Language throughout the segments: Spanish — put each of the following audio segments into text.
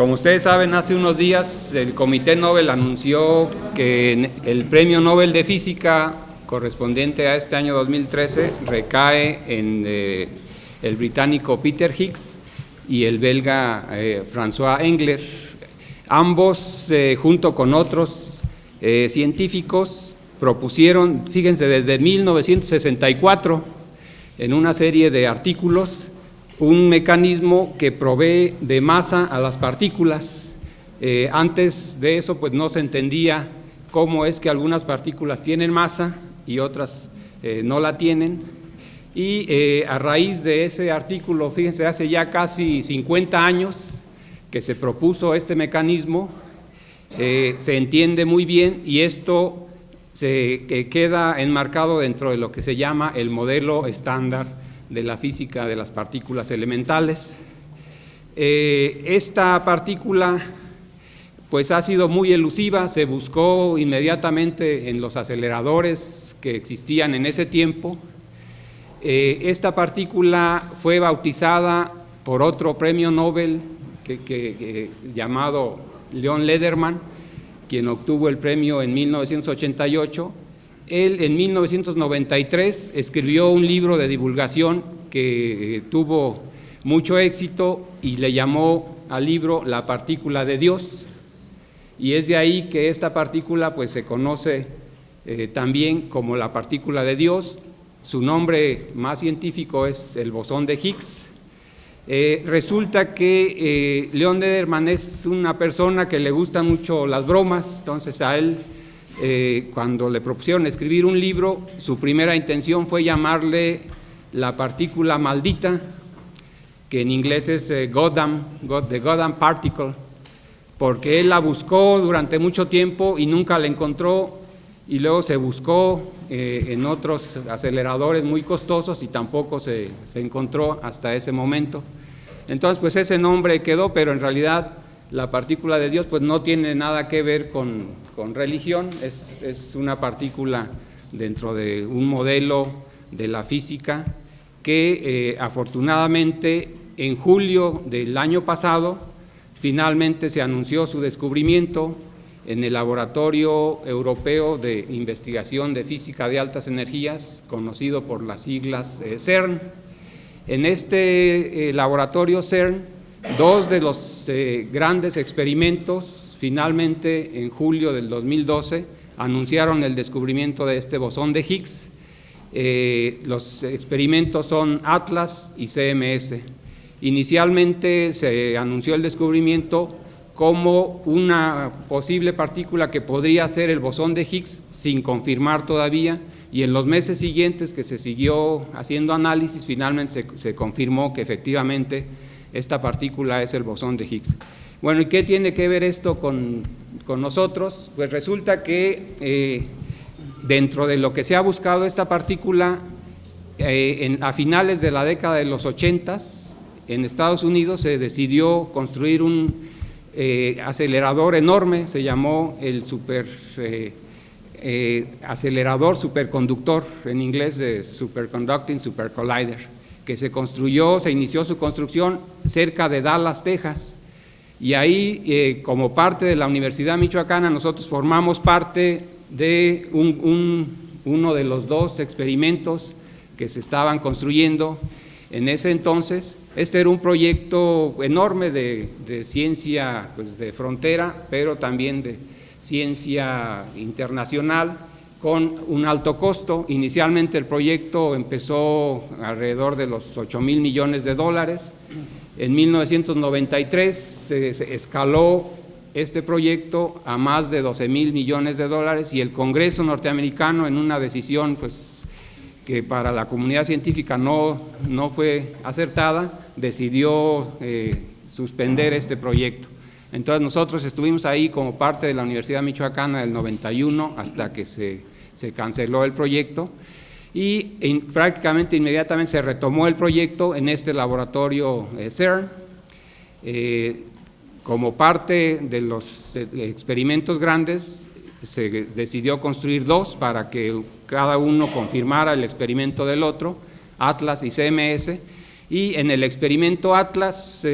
Como ustedes saben, hace unos días el Comité Nobel anunció que el Premio Nobel de Física correspondiente a este año 2013 recae en el británico Peter Higgs y el belga François Englert. Ambos, junto con otros científicos, propusieron, fíjense, desde 1964, en una serie de artículos, un mecanismo que provee de masa a las partículas. Antes de eso, pues no se entendía cómo es que algunas partículas tienen masa y otras no la tienen. Y a raíz de ese artículo, fíjense, hace ya casi 50 años que se propuso este mecanismo, se entiende muy bien y esto se queda enmarcado dentro de lo que se llama el modelo estándar de la física de las partículas elementales. Esta partícula pues ha sido muy elusiva, se buscó inmediatamente en los aceleradores que existían en ese tiempo. Esta partícula fue bautizada por otro premio Nobel llamado Leon Lederman, quien obtuvo el premio en 1988. Él en 1993 escribió un libro de divulgación que tuvo mucho éxito y le llamó al libro La partícula de Dios, y es de ahí que esta partícula pues se conoce también como la partícula de Dios. Su nombre más científico es el bosón de Higgs. Resulta que Leon Lederman es una persona que le gustan mucho las bromas, entonces a él cuando le propusieron escribir un libro, su primera intención fue llamarle la partícula maldita, que en inglés es the Goddamn Particle, porque él la buscó durante mucho tiempo y nunca la encontró, y luego se buscó en otros aceleradores muy costosos y tampoco se encontró hasta ese momento. Entonces pues ese nombre quedó, pero en realidad la partícula de Dios pues no tiene nada que ver con religión, es una partícula dentro de un modelo de la física que afortunadamente en julio del año pasado finalmente se anunció su descubrimiento en el Laboratorio Europeo de Investigación de Física de Altas Energías, conocido por las siglas CERN. En este laboratorio CERN, dos de los grandes experimentos, finalmente en julio del 2012, anunciaron el descubrimiento de este bosón de Higgs. Los experimentos son ATLAS y CMS. Inicialmente se anunció el descubrimiento como una posible partícula que podría ser el bosón de Higgs, sin confirmar todavía, y en los meses siguientes que se siguió haciendo análisis, finalmente se confirmó que efectivamente esta partícula es el bosón de Higgs. Bueno, ¿y qué tiene que ver esto con nosotros? Pues resulta que dentro de lo que se ha buscado esta partícula, a finales de la década de los 80s, en Estados Unidos se decidió construir un acelerador enorme, se llamó el acelerador superconductor, en inglés de Superconducting Super Collider, que se inició su construcción cerca de Dallas, Texas, y ahí como parte de la Universidad Michoacana nosotros formamos parte de uno de los dos experimentos que se estaban construyendo en ese entonces. Este era un proyecto enorme de ciencia pues, de frontera, pero también de ciencia internacional, con un alto costo. Inicialmente el proyecto empezó alrededor de los $8,000 millones. En 1993 se escaló este proyecto a más de $12,000 millones y el Congreso norteamericano, en una decisión pues, que para la comunidad científica no fue acertada, decidió suspender este proyecto. Entonces nosotros estuvimos ahí como parte de la Universidad Michoacana del 91 hasta que se canceló el proyecto, y prácticamente inmediatamente se retomó el proyecto en este laboratorio CERN. Como parte de los experimentos grandes se decidió construir dos para que cada uno confirmara el experimento del otro, ATLAS y CMS, Y en el experimento Atlas,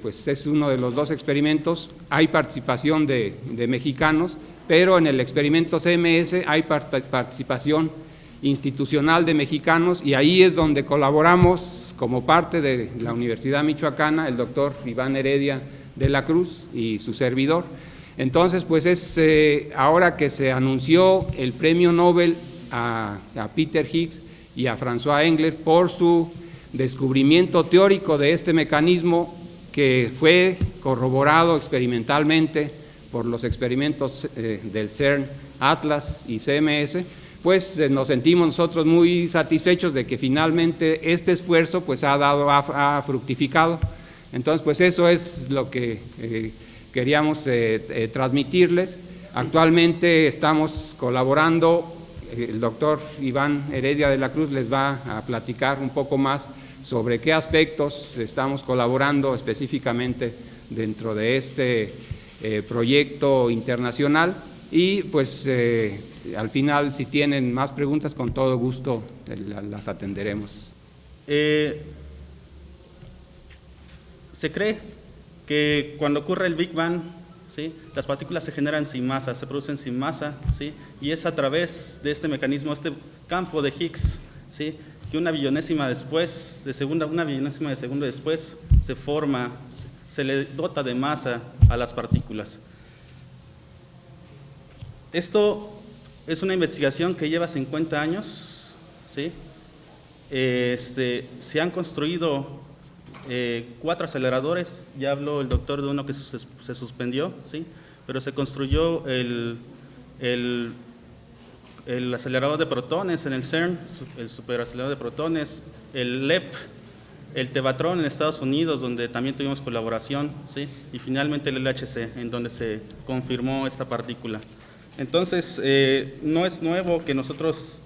pues es uno de los 2 experimentos, hay participación de mexicanos, pero en el experimento CMS hay participación institucional de mexicanos, y ahí es donde colaboramos como parte de la Universidad Michoacana, el doctor Iván Heredia de la Cruz y su servidor. Entonces, pues es ahora que se anunció el premio Nobel a Peter Higgs y a François Englert por su descubrimiento teórico de este mecanismo, que fue corroborado experimentalmente por los experimentos del CERN, Atlas y CMS, pues nos sentimos nosotros muy satisfechos de que finalmente este esfuerzo pues ha fructificado. Entonces, pues eso es lo que queríamos transmitirles. Actualmente estamos colaborando, el doctor Iván Heredia de la Cruz les va a platicar un poco más sobre qué aspectos estamos colaborando específicamente dentro de este proyecto internacional, y pues al final, si tienen más preguntas, con todo gusto las atenderemos. Se cree que cuando ocurre el Big Bang, ¿sí?, las partículas se generan sin masa, se producen sin masa, ¿sí?, y es a través de este mecanismo, este campo de Higgs, ¿sí?, que una billonésima de segundo después se forma, se le dota de masa a las partículas. Esto es una investigación que lleva 50 años, ¿sí? Se han construido 4 aceleradores, ya habló el doctor de uno que se suspendió, ¿sí?, pero se construyó el acelerador de protones en el CERN, el superacelerador de protones, el LEP, el Tevatron en Estados Unidos, donde también tuvimos colaboración, ¿sí?, y finalmente el LHC, en donde se confirmó esta partícula. Entonces, no es nuevo que nosotros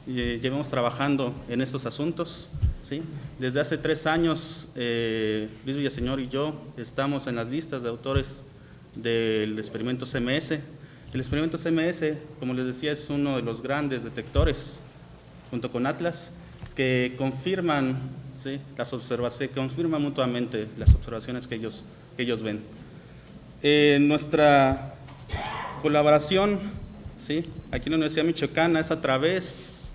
llevemos trabajando en estos asuntos, ¿sí? Desde hace 3 años, Luis Villaseñor y yo estamos en las listas de autores del experimento CMS. El experimento CMS, como les decía, es uno de los grandes detectores, junto con Atlas, que confirman, ¿sí?, confirman mutuamente las observaciones que ellos ven. Nuestra colaboración, ¿sí?, aquí en la Universidad Michoacana es a través,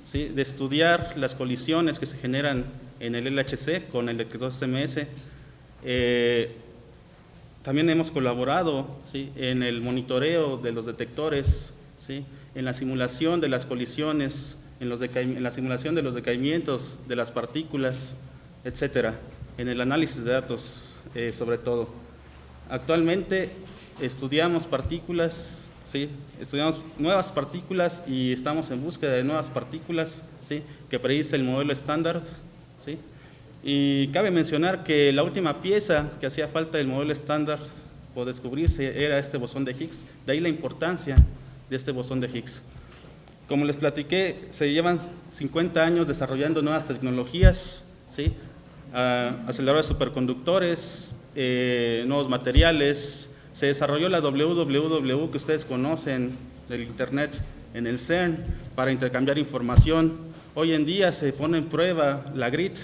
¿sí?, de estudiar las colisiones que se generan en el LHC con el detector CMS. También hemos colaborado, ¿sí?, en el monitoreo de los detectores, ¿sí?, en la simulación de las colisiones, en la simulación de los decaimientos de las partículas, etcétera, en el análisis de datos, sobre todo. Actualmente estudiamos partículas, ¿sí?, estudiamos nuevas partículas y estamos en búsqueda de nuevas partículas, ¿sí?, que predice el modelo estándar, ¿sí? Y cabe mencionar que la última pieza que hacía falta del modelo estándar por descubrirse era este bosón de Higgs, de ahí la importancia de este bosón de Higgs. Como les platiqué, se llevan 50 años desarrollando nuevas tecnologías, ¿sí?, aceleradores superconductores, nuevos materiales. Se desarrolló la WWW que ustedes conocen del Internet en el CERN para intercambiar información. Hoy en día se pone en prueba la GRID,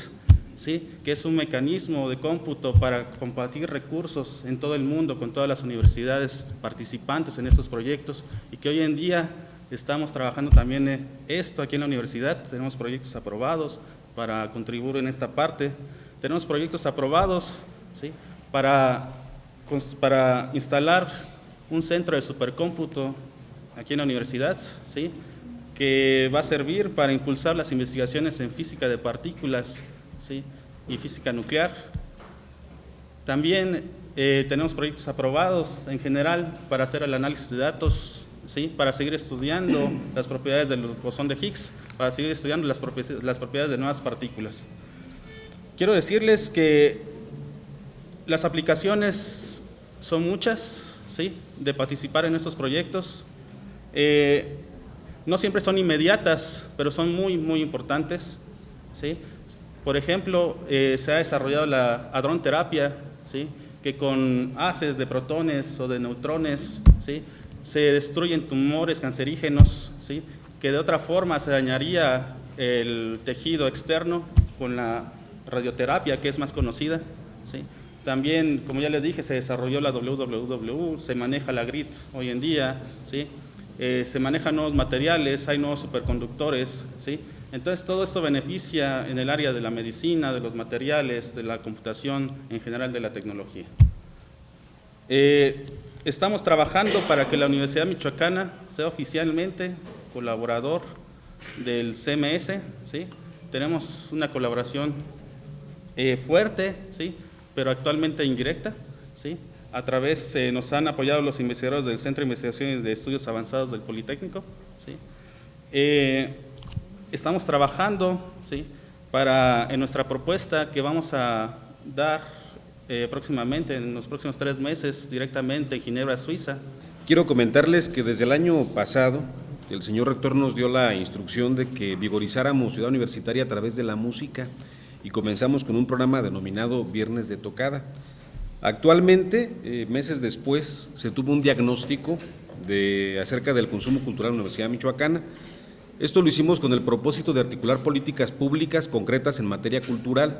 ¿sí?, que es un mecanismo de cómputo para compartir recursos en todo el mundo con todas las universidades participantes en estos proyectos, y que hoy en día estamos trabajando también esto aquí en la universidad. Tenemos proyectos aprobados para contribuir en esta parte. Tenemos proyectos aprobados, ¿sí?, para instalar un centro de supercómputo aquí en la universidad, ¿sí?, que va a servir para impulsar las investigaciones en física de partículas, ¿sí?, y física nuclear. También tenemos proyectos aprobados en general para hacer el análisis de datos, ¿sí?, para seguir estudiando las propiedades del bosón de Higgs, para seguir estudiando las propiedades de nuevas partículas. Quiero decirles que las aplicaciones son muchas, ¿sí?, de participar en estos proyectos. No siempre son inmediatas, pero son muy, muy importantes, ¿sí? Por ejemplo, se ha desarrollado la hadronterapia, ¿sí?, que con haces de protones o de neutrones, ¿sí?, se destruyen tumores cancerígenos, ¿sí?, que de otra forma se dañaría el tejido externo con la radioterapia, que es más conocida, ¿sí? También, como ya les dije, se desarrolló la WWW, se maneja la grid hoy en día, ¿sí? Se manejan nuevos materiales, hay nuevos superconductores, ¿sí? Entonces todo esto beneficia en el área de la medicina, de los materiales, de la computación, en general de la tecnología. Estamos trabajando para que la Universidad Michoacana sea oficialmente colaborador del CMS, ¿sí? Tenemos una colaboración fuerte, ¿sí? Pero actualmente indirecta, ¿sí? A través, nos han apoyado los investigadores del Centro de Investigación y de Estudios Avanzados del Politécnico, ¿sí? Estamos trabajando, ¿sí? En nuestra propuesta que vamos a dar próximamente, en los próximos 3 meses, directamente en Ginebra, Suiza. Quiero comentarles que desde el año pasado el señor rector nos dio la instrucción de que vigorizáramos Ciudad Universitaria a través de la música y comenzamos con un programa denominado Viernes de Tocada. Actualmente, meses después, se tuvo un diagnóstico acerca del consumo cultural en la Universidad Michoacana. Esto lo hicimos con el propósito de articular políticas públicas concretas en materia cultural,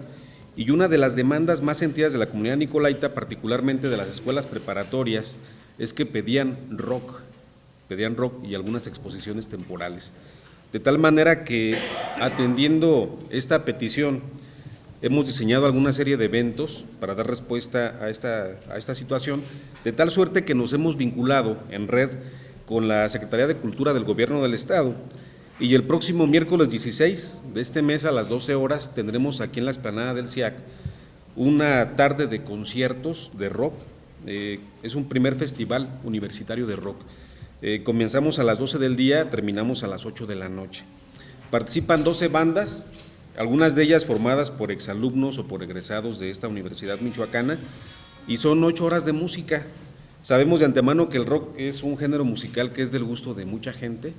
y una de las demandas más sentidas de la comunidad nicolaita, particularmente de las escuelas preparatorias, es que pedían rock y algunas exposiciones temporales. De tal manera que, atendiendo esta petición, hemos diseñado alguna serie de eventos para dar respuesta a esta situación, de tal suerte que nos hemos vinculado en red con la Secretaría de Cultura del Gobierno del Estado, y el próximo miércoles 16 de este mes a las 12 horas tendremos aquí en la explanada del CIAC una tarde de conciertos de rock. Es un primer festival universitario de rock. Comenzamos a las 12 del día, terminamos a las 8 de la noche. Participan 12 bandas, algunas de ellas formadas por exalumnos o por egresados de esta Universidad Michoacana, y son 8 horas de música. Sabemos de antemano que el rock es un género musical que es del gusto de mucha gente,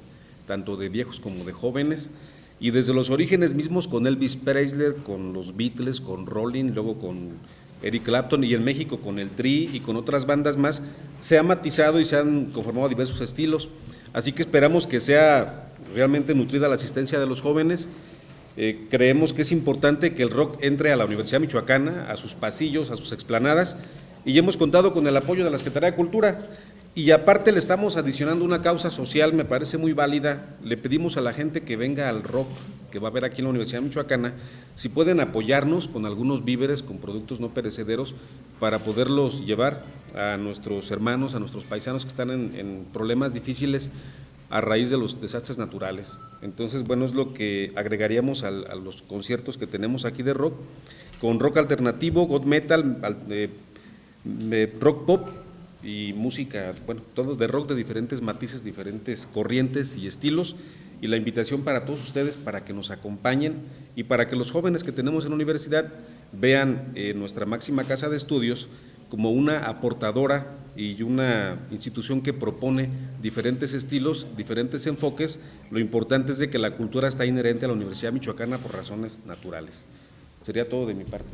tanto de viejos como de jóvenes, y desde los orígenes mismos con Elvis Presley, con los Beatles, con Rolling, luego con Eric Clapton, y en México con el Tri y con otras bandas más, se ha matizado y se han conformado diversos estilos. Así que esperamos que sea realmente nutrida la asistencia de los jóvenes. Creemos que es importante que el rock entre a la Universidad Michoacana, a sus pasillos, a sus explanadas, y hemos contado con el apoyo de la Secretaría de Cultura. Y aparte le estamos adicionando una causa social, me parece muy válida. Le pedimos a la gente que venga al rock que va a haber aquí en la Universidad Michoacana, si pueden apoyarnos con algunos víveres, con productos no perecederos, para poderlos llevar a nuestros hermanos, a nuestros paisanos que están en problemas difíciles a raíz de los desastres naturales. Entonces, bueno, es lo que agregaríamos a los conciertos que tenemos aquí de rock, con rock alternativo, god metal, rock pop, y música, bueno, todo de rock de diferentes matices, diferentes corrientes y estilos, y la invitación para todos ustedes para que nos acompañen y para que los jóvenes que tenemos en la universidad vean nuestra máxima casa de estudios como una aportadora y una institución que propone diferentes estilos, diferentes enfoques. Lo importante es de que la cultura está inherente a la Universidad Michoacana por razones naturales. Sería todo de mi parte.